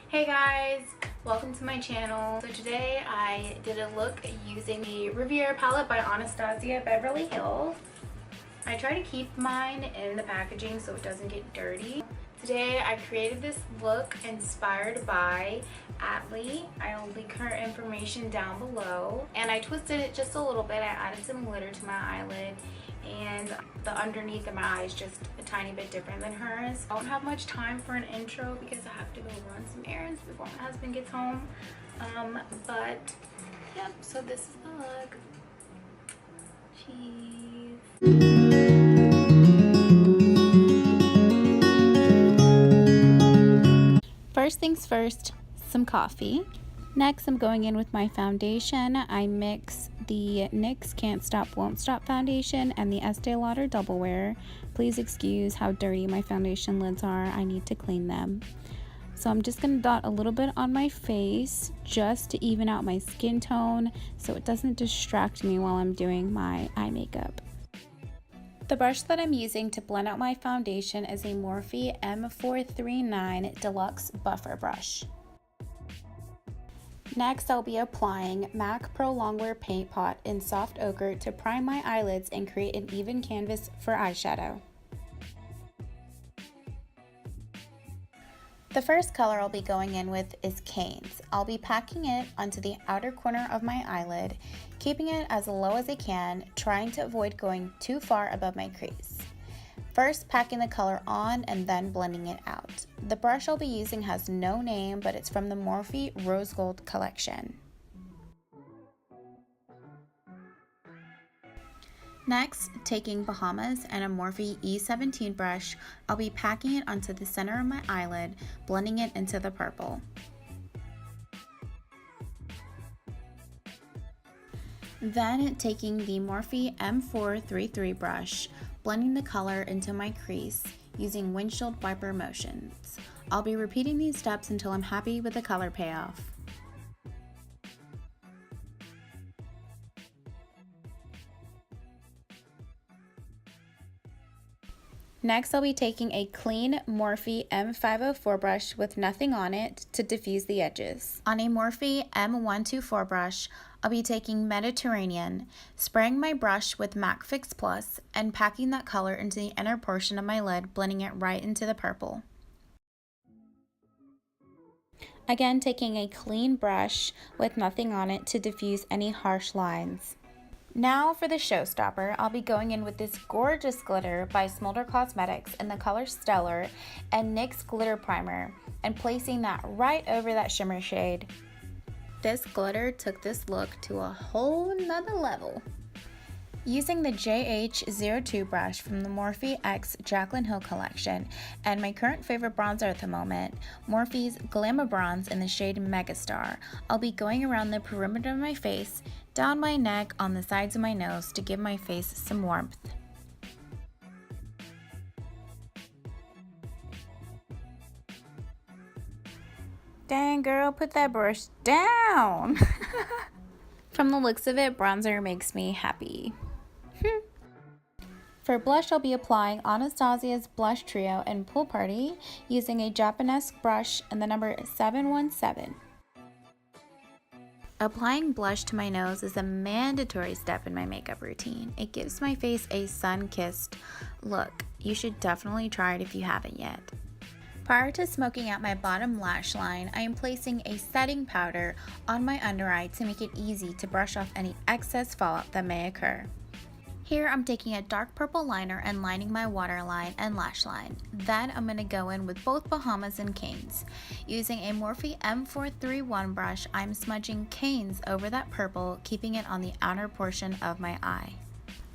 Hey guys, welcome to my channel. So today I did a look using the Riviera palette by Anastasia Beverly Hills. I try to keep mine in the packaging so it doesn't get dirty. Today I created this look inspired by Atleeey. I'll link her information down below. And I twisted it just a little bit. I added some glitter to my eyelid, and the underneath of my eye is just a tiny bit different than hers. I don't have much time for an intro because I have to go run some errands before my husband gets home. But yep, so this is the look. Cheese. First things first, some coffee. Next, I'm going in with my foundation. I mix the NYX Can't Stop Won't Stop foundation and the Estee Lauder Double Wear. Please excuse how dirty my foundation lids are. I need to clean them. So I'm just going to dot a little bit on my face just to even out my skin tone so it doesn't distract me while I'm doing my eye makeup. The brush that I'm using to blend out my foundation is a Morphe M439 Deluxe Buffer Brush. Next, I'll be applying MAC Pro Longwear Paint Pot in Soft Ochre to prime my eyelids and create an even canvas for eyeshadow. The first color I'll be going in with is Cane's. I'll be packing it onto the outer corner of my eyelid, keeping it as low as I can, trying to avoid going too far above my crease. First, packing the color on and then blending it out. The brush I'll be using has no name, but it's from the Morphe Rose Gold collection. Next, taking Bahamas and a Morphe E17 brush, I'll be packing it onto the center of my eyelid, blending it into the purple. Then, taking the Morphe M433 brush, blending the color into my crease using windshield wiper motions. I'll be repeating these steps until I'm happy with the color payoff. Next, I'll be taking a clean Morphe M504 brush with nothing on it to diffuse the edges. On a Morphe M124 brush, I'll be taking Mediterranean, spraying my brush with MAC Fix Plus, and packing that color into the inner portion of my lid, blending it right into the purple. Again, taking a clean brush with nothing on it to diffuse any harsh lines. Now for the showstopper, I'll be going in with this gorgeous glitter by Smolder Cosmetics in the color Stellar and NYX Glitter Primer, and placing that right over that shimmer shade. This glitter took this look to a whole nother level. Using the JH02 brush from the Morphe X Jaclyn Hill collection and my current favorite bronzer at the moment, Morphe's Glamour Bronze in the shade Megastar, I'll be going around the perimeter of my face, down my neck, on the sides of my nose to give my face some warmth. Dang girl, put that brush down! From the looks of it, bronzer makes me happy. For blush, I'll be applying Anastasia's Blush Trio in Pool Party using a Japanese brush and the number 717. Applying blush to my nose is a mandatory step in my makeup routine. It gives my face a sun-kissed look. You should definitely try it if you haven't yet. Prior to smoking out my bottom lash line, I am placing a setting powder on my under eye to make it easy to brush off any excess fallout that may occur. Here I'm taking a dark purple liner and lining my waterline and lash line. Then I'm going to go in with both Bahamas and Cane's. Using a Morphe M431 brush, I'm smudging Cane's over that purple, keeping it on the outer portion of my eye.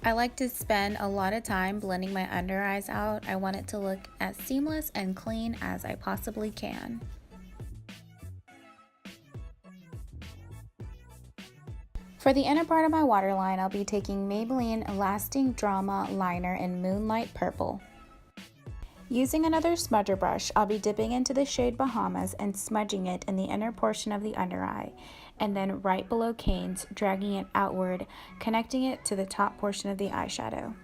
I like to spend a lot of time blending my under eyes out. I want it to look as seamless and clean as I possibly can. For the inner part of my waterline, I'll be taking Maybelline Lasting Drama Liner in Moonlight Purple. Using another smudger brush, I'll be dipping into the shade Bahamas and smudging it in the inner portion of the under eye, and then right below Cane's, dragging it outward, connecting it to the top portion of the eyeshadow.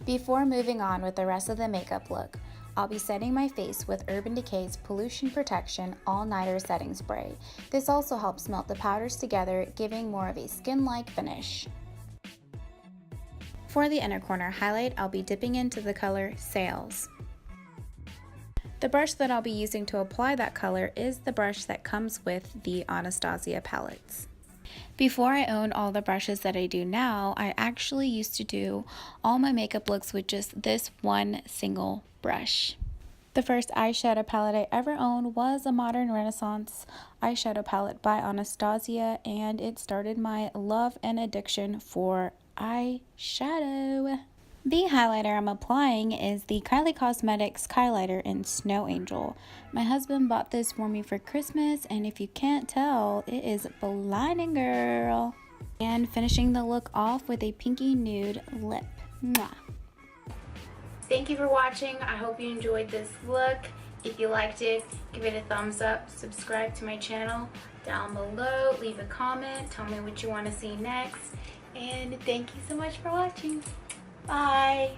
Before moving on with the rest of the makeup look, I'll be setting my face with Urban Decay's Pollution Protection All-Nighter Setting Spray. This also helps melt the powders together, giving more of a skin-like finish. For the inner corner highlight, I'll be dipping into the color Sails. The brush that I'll be using to apply that color is the brush that comes with the Anastasia palettes. Before I owned all the brushes that I do now, I actually used to do all my makeup looks with just this one single brush. The first eyeshadow palette I ever owned was a Modern Renaissance eyeshadow palette by Anastasia, and it started my love and addiction for eyeshadow. The highlighter I'm applying is the Kylie Cosmetics Highlighter in Snow Angel. My husband bought this for me for Christmas, and if you can't tell, it is blinding, girl. And finishing the look off with a pinky nude lip. Mwah. Thank you for watching. I hope you enjoyed this look. If you liked it, give it a thumbs up, subscribe to my channel down below, leave a comment, tell me what you want to see next, and thank you so much for watching. Bye.